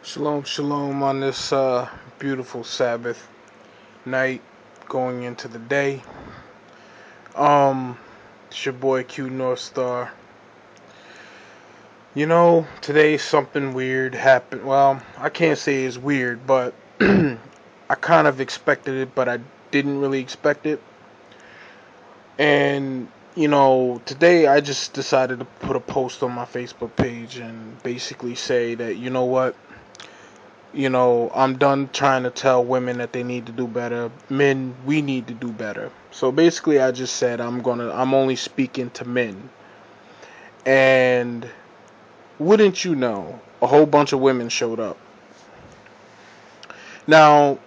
Shalom, shalom on this beautiful Sabbath night going into the day. It's your boy Q North Star. Today something weird happened. Well, I can't say it's weird, but I kind of expected it, but I didn't really expect it. And, today I just decided to put a post on my Facebook page and basically say that, you know what? I'm done trying to tell women that they need to do better. Men, we need to do better. So basically, I just said I'm only speaking to men. And wouldn't you know, a whole bunch of women showed up. Now,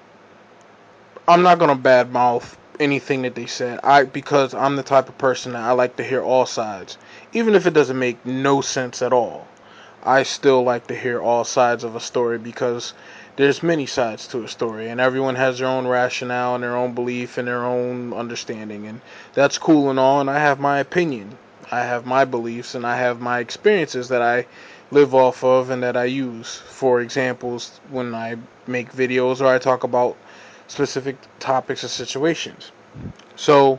I'm not gonna badmouth anything that they said. Because I'm the type of person that I like to hear all sides, even if it doesn't make no sense at all. I still like to hear all sides of a story because there's many sides to a story, and everyone has their own rationale and their own belief and their own understanding, and that's cool and all, and I have my opinion. I have my beliefs, and I have my experiences that I live off of and that I use for examples when I make videos or I talk about specific topics or situations. So,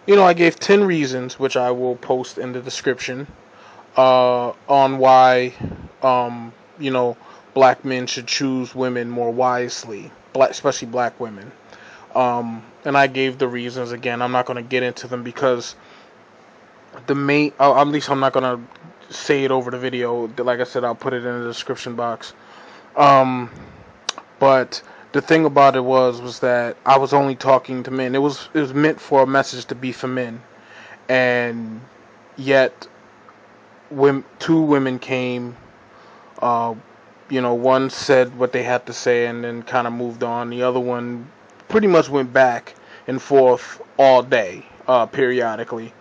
I gave 10 reasons, which I will post in the description, on why, black men should choose women more wisely, especially black women. And I gave the reasons again. I'm not going to get into them because at least I'm not going to say it over the video. Like I said, I'll put it in the description box. But the thing about it was that I was only talking to men. It was meant for a message to be for men, and yet two women came. One said what they had to say and then kind of moved on. The other one pretty much went back and forth all day, periodically,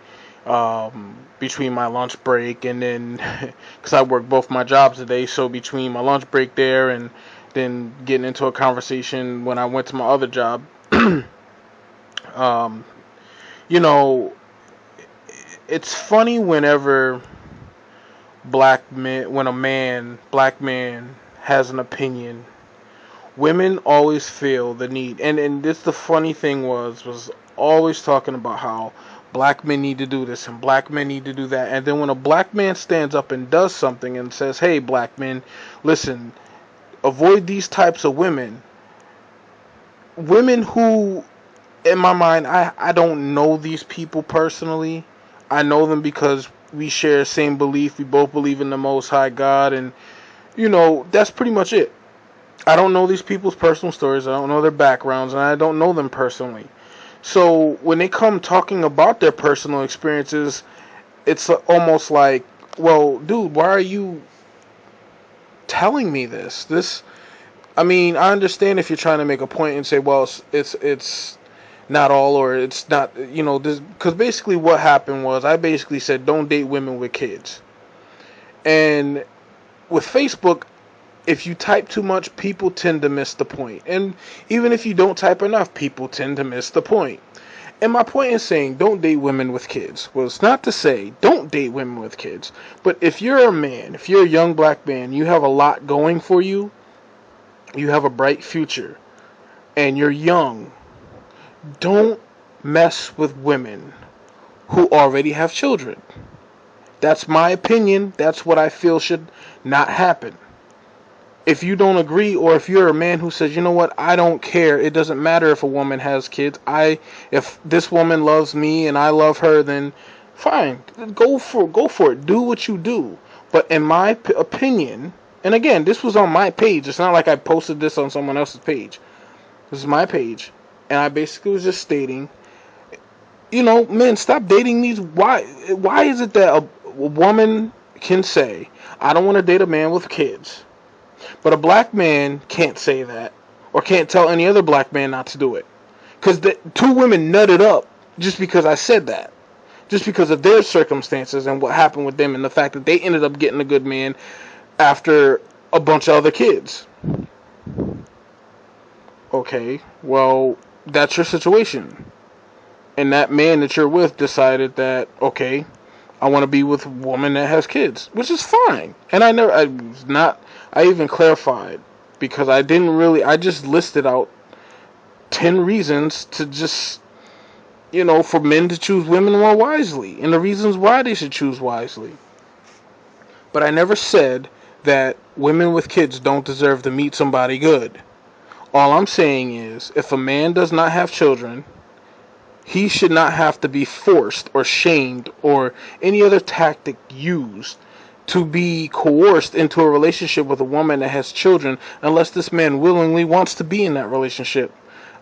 between my lunch break and then, because I work both my jobs today, so between my lunch break there and then getting into a conversation when I went to my other job, it's funny whenever black man has an opinion, women always feel the need, and this, the funny thing was always talking about how black men need to do this and black men need to do that, and then when a black man stands up and does something and says, hey, black men, listen, avoid these types of women who, in my mind, I don't know these people personally. I know them because we share the same belief. We both believe in the Most High God, and that's pretty much it. I don't know these people's personal stories. I don't know their backgrounds, and I don't know them personally. So when they come talking about their personal experiences, it's almost like, well, dude, why are you telling me this? I mean, I understand if you're trying to make a point and say, well, it's not all, or it's not, this, because basically what happened was I basically said don't date women with kids. And with Facebook, if you type too much, people tend to miss the point. And even if you don't type enough, people tend to miss the point. And my point in saying don't date women with kids was not to say don't date women with kids. But if you're a man, if you're a young black man, you have a lot going for you, you have a bright future, and you're young, don't mess with women who already have children. That's my opinion. That's what I feel should not happen. If you don't agree, or if you're a man who says, you know what, I don't care, it doesn't matter if a woman has kids, if this woman loves me and I love her, then fine, go for it, do what you do. But in my opinion, and again, this was on my page, it's not like I posted this on someone else's page, this is my page, and I basically was just stating, men, stop dating these. Why is it that a woman can say, I don't want to date a man with kids, but a black man can't say that, or can't tell any other black man not to do it? Because the two women nutted up just because I said that, just because of their circumstances and what happened with them, and the fact that they ended up getting a good man after a bunch of other kids. Okay, well, that's your situation. And that man that you're with decided that, okay, I want to be with a woman that has kids, which is fine. And I even clarified, because I just listed out 10 reasons to just, for men to choose women more wisely, and the reasons why they should choose wisely. But I never said that women with kids don't deserve to meet somebody good. All I'm saying is, if a man does not have children, he should not have to be forced or shamed or any other tactic used to be coerced into a relationship with a woman that has children, unless this man willingly wants to be in that relationship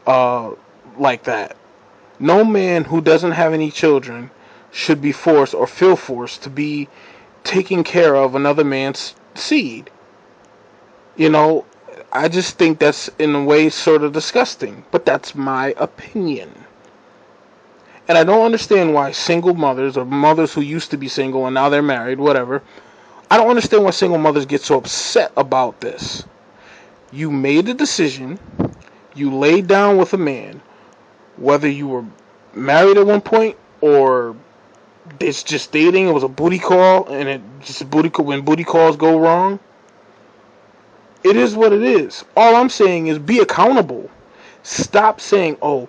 like that. No man who doesn't have any children should be forced or feel forced to be taking care of another man's seed. I just think that's in a way sort of disgusting, but that's my opinion. And I don't understand why single mothers, or mothers who used to be single and now they're married, whatever, I don't understand why single mothers get so upset about this. You made a decision, you laid down with a man, whether you were married at one point or it's just dating, it was a booty call, and it just when booty calls go wrong, it is what it is. All I'm saying is be accountable. Stop saying, oh,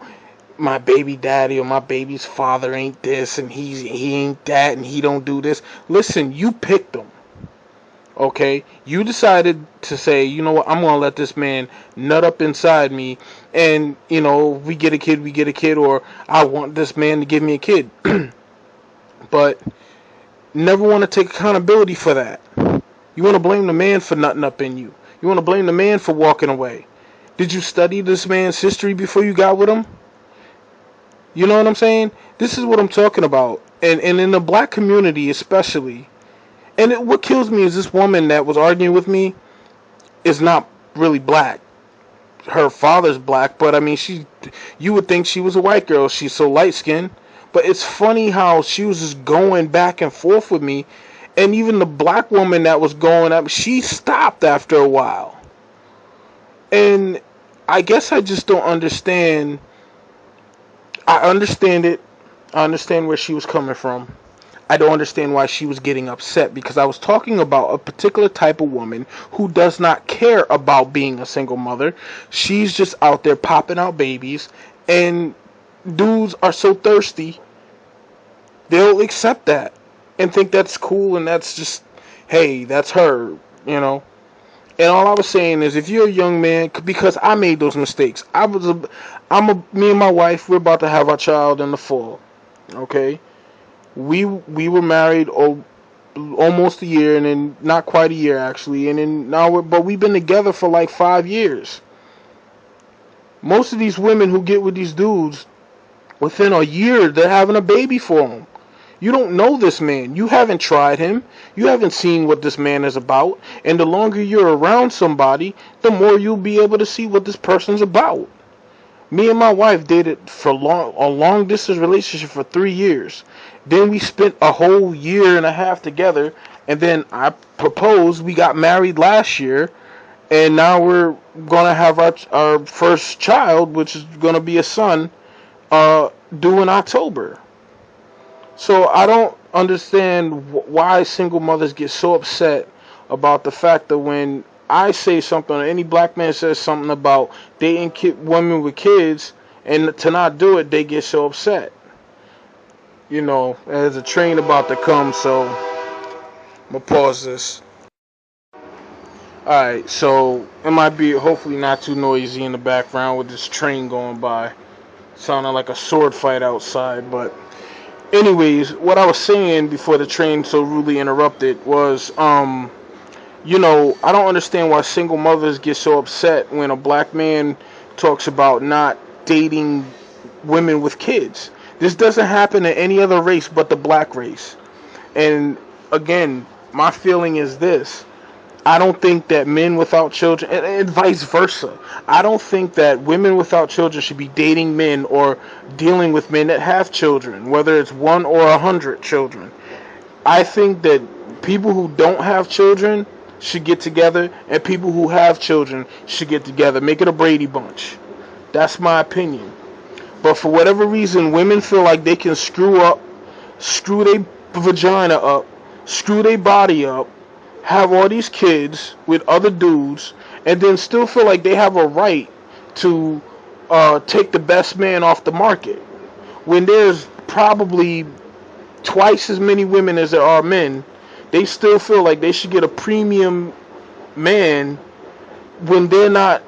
my baby daddy or my baby's father ain't this and he ain't that and he don't do this. Listen, you picked them. Okay? You decided to say, you know what, I'm going to let this man nut up inside me, and, we get a kid, or I want this man to give me a kid. But never want to take accountability for that. You want to blame the man for nutting up in you. You want to blame the man for walking away. Did you study this man's history before you got with him? You know what I'm saying? This is what I'm talking about. And in the black community especially. And what kills me is this woman that was arguing with me is not really black. Her father's black, but I mean, you would think she was a white girl. She's so light-skinned. But it's funny how she was just going back and forth with me. And even the black woman that was going up, she stopped after a while. And I guess I just don't understand. I understand it. I understand where she was coming from. I don't understand why she was getting upset, because I was talking about a particular type of woman who does not care about being a single mother. She's just out there popping out babies, and dudes are so thirsty, they'll accept that and think that's cool, and that's just, hey, that's her, And all I was saying is, if you're a young man, because I made those mistakes. Me and my wife, we're about to have our child in the fall. Okay? We were married almost a year, and then not quite a year actually, and then but we've been together for like 5 years. Most of these women who get with these dudes, within a year, they're having a baby for them. You don't know this man. You haven't tried him. You haven't seen what this man is about. And the longer you're around somebody, the more you'll be able to see what this person's about. Me and my wife dated for a long distance relationship for 3 years. Then we spent a whole year and a half together. And then I proposed. We got married last year. And now we're going to have our first child, which is going to be a son, due in October. So I don't understand why single mothers get so upset about the fact that when I say something, or any black man says something about dating women with kids, and to not do it, they get so upset. There's a train about to come, so I'm going to pause this. Alright, so it might be hopefully not too noisy in the background with this train going by. Sounding like a sword fight outside, but anyways, what I was saying before the train so rudely interrupted was, I don't understand why single mothers get so upset when a black man talks about not dating women with kids. This doesn't happen in any other race but the black race. And again, my feeling is this. I don't think that men without children, and vice versa, I don't think that women without children should be dating men or dealing with men that have children, whether it's 1 or 100 children. I think that people who don't have children should get together, and people who have children should get together. Make it a Brady Bunch. That's my opinion. But for whatever reason, women feel like they can screw their vagina up, screw their body up, have all these kids with other dudes, and then still feel like they have a right to take the best man off the market, when there's probably twice as many women as there are men. They still feel like they should get a premium man when they're not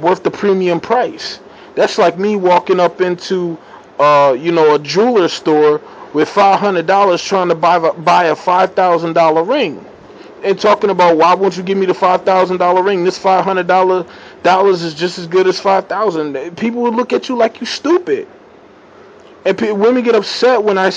worth the premium price. That's like me walking up into a jeweler store with $500 trying to buy a $5,000 ring, and talking about, why won't you give me the $5,000 ring? This $500 is just as good as $5,000. People would look at you like you stupid. And women get upset when I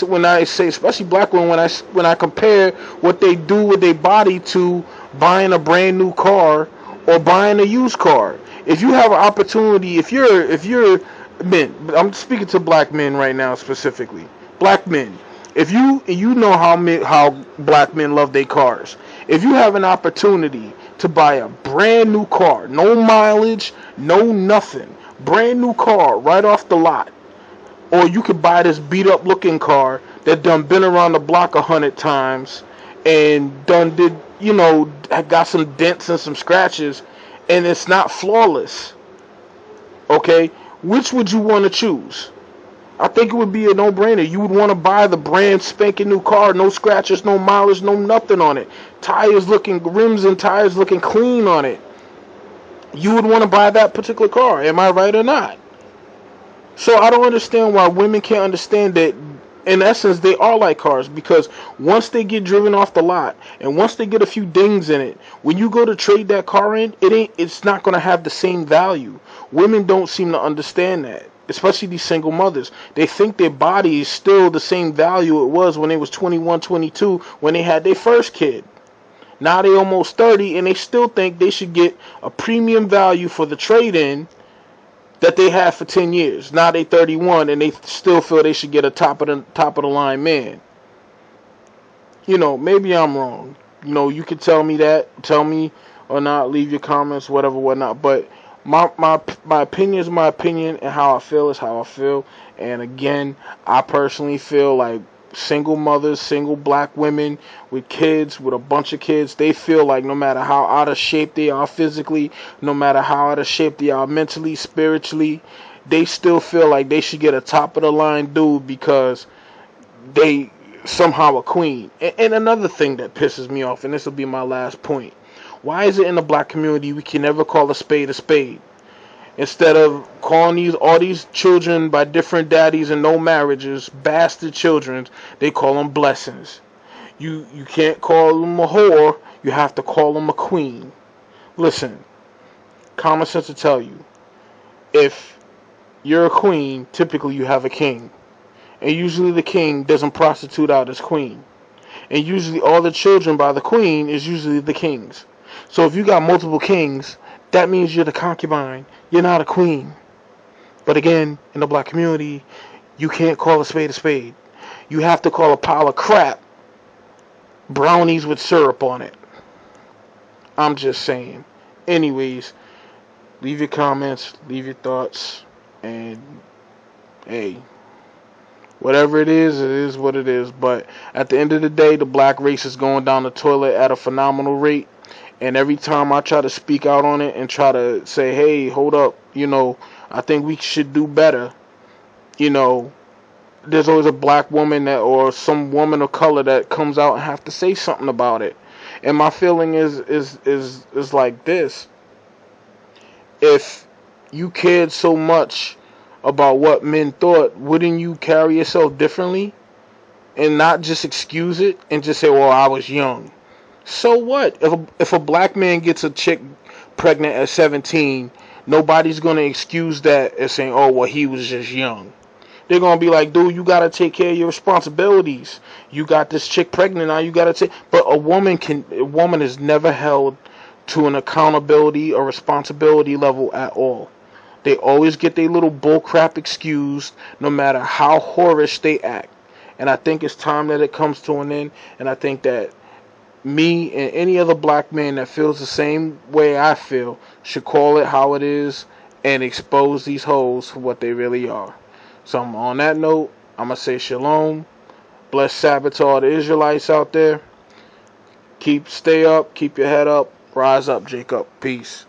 say, especially black women, when I compare what they do with their body to buying a brand new car or buying a used car. If you have an opportunity, if you're men, I'm speaking to black men right now specifically, black men. If you know how black men love their cars. If you have an opportunity to buy a brand new car, no mileage, no nothing, brand new car right off the lot. Or you could buy this beat up looking car that done been around the block 100 times and done did, got some dents and some scratches, and it's not flawless. Okay? Which would you want to choose? I think it would be a no-brainer. You would want to buy the brand spanking new car, no scratches, no mileage, no nothing on it. Rims and tires looking clean on it. You would want to buy that particular car. Am I right or not? So I don't understand why women can't understand that, in essence, they are like cars, because once they get driven off the lot and once they get a few dings in it, when you go to trade that car in, it's not going to have the same value. Women don't seem to understand that, especially these single mothers. They think their body is still the same value it was when they was 21, 22, when they had their first kid. Now they almost 30 and they still think they should get a premium value for the trade-in that they had for 10 years. Now they 31 and they still feel they should get a top of the line man. Maybe I'm wrong. You can tell me or not, leave your comments, whatever, whatnot. But my opinion is my opinion, and how I feel is how I feel. And again, I personally feel like single mothers, single black women with kids, with a bunch of kids, they feel like no matter how out of shape they are physically, no matter how out of shape they are mentally, spiritually, they still feel like they should get a top of the line dude because they somehow a queen. And another thing that pisses me off, and this will be my last point, why is it in the black community we can never call a spade a spade? Instead of calling all these children by different daddies and no marriages bastard children, they call them blessings. You can't call them a whore, you have to call them a queen. Listen, common sense will tell you, if you're a queen, typically you have a king. And usually the king doesn't prostitute out his queen. And usually all the children by the queen is usually the kings. So if you got multiple kings, that means you're the concubine. You're not a queen. But again, in the black community, you can't call a spade a spade. You have to call a pile of crap brownies with syrup on it. I'm just saying. Anyways, leave your comments, leave your thoughts, and hey, whatever it is what it is. But at the end of the day, the black race is going down the toilet at a phenomenal rate. And every time I try to speak out on it and try to say, hey, hold up, I think we should do better, there's always a black woman or some woman of color that comes out and have to say something about it. And my feeling is like this. If you cared so much about what men thought, wouldn't you carry yourself differently and not just excuse it and just say, well, I was young? So what? If a black man gets a chick pregnant at 17, nobody's going to excuse that as saying, oh, well, he was just young. They're going to be like, dude, you got to take care of your responsibilities. You got this chick pregnant now, you got to take... But a woman is never held to an accountability or responsibility level at all. They always get their little bullcrap excused, no matter how whorish they act. And I think it's time that it comes to an end. And I think that me and any other black man that feels the same way I feel should call it how it is and expose these hoes for what they really are. So on that note, I'm going to say shalom Blessed Sabbath to all the Israelites out there. Stay up, keep your head up, rise up, Jacob. Peace.